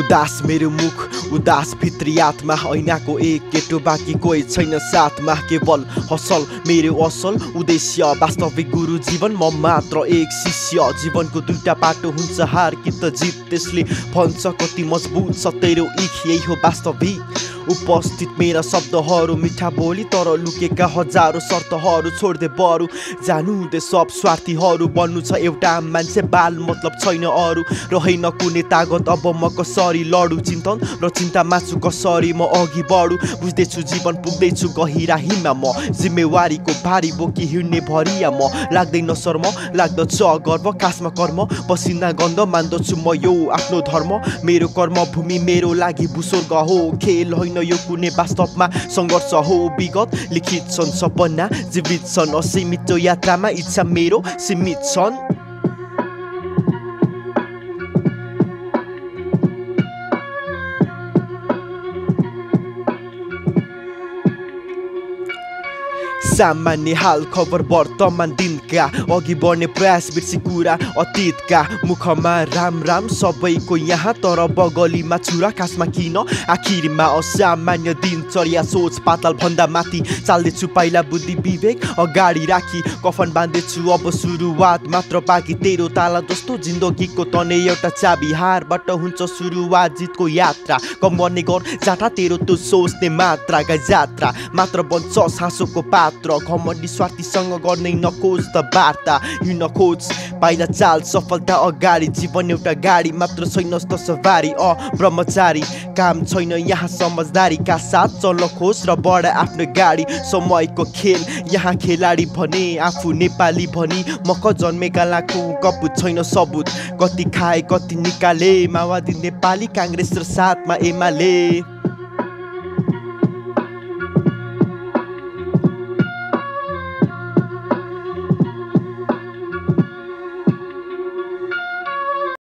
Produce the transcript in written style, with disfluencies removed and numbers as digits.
उदास मेरो मुख उदास भित्री आत्मा ऐनाको एक केटो बाँकी कोही छैन साथमा केवल हसल मेरो असल उद्देश्य वास्तविक गुरु जीवन म मात्र एक शिष्य जीवनको दुईटा बाटो हुन्छ हार कि त जित त्यसले भन्छ कति मजबुत छ तेरो इख यही हो वास्तविक उपस्थित मेरा शब्दहरू मिठा बोली तर लुकेका हजारौं शर्तहरू छोड्दे बरु जानु दे सब स्वार्थीहरू बन्नु छ एउटा मान्छे बाल मतलब छैन अरू रहेन कुनै तागत अब म कसरी लडु चिन्तन र चिन्ता माछु कसरी म अघि बढु बुझ्दैछु जीवन पुग्दैछु गहिराहीमा म जिम्मेवारीको भारी बोकी हिँड्ने भरिया म लाग्दैन शर्म लाग्दछ गर्व खासमा कर्म पसिना गन्ध मान्दछु म यो आफ्नो धर्म मेरो कर्म भूमि मेरो लागि भूस्वर्ग हो खेल होइन यो कुनै वास्तवमा संघर्ष हो विगत लिखित छन् सपना जीवित छन् असीमित यात्रामा इच्छा मेरो सीमित छन् सामान्य हाल खबर वर्तमान दिनका अघि बढ्ने प्रयास बिर्सी कुरा अतीतका मुखमा राम राम सबैको यहाँ तर बगलीमा छुरा खासमा किन आखिरमा असामान्य दिनचर्या सोच पाताल भन्दा माथि चाल्दैछु पाइला बुद्धि विवेक अगाडि राखी कफन बाँध्दैछु अब सुरुवात मात्र बाँकी तेरो ताला जस्तो जिन्दगीको तनै एउटा चाबी हारबाट हुन्छ सुरुवात जितको यात्रा कम गर्ने गर जाटा तेरो त्यो सोच्ने मात्राका यात्रा मात्र बन्छ सासोको पात्र घमण्डी स्वार्थीसँग गर्ने नखोज त वार्ता हिँड्न खोज पाइला चाल सफलता अगाडि जीवन एउटा गाडी मात्र छैन त सवारी ब्रह्मचारी काम छैन यहाँ समझदारीका साथ चल्न खोज र बढा आफ्नो गाडी समयको खेल यहाँ खेलाडी भने आफू नेपाली भनी मक जन्मेका लाखौं कपुत छैन सबुत कति खाए कति निकाले माओवादी नेपाली काङ्ग्रेस र साथमा एमाले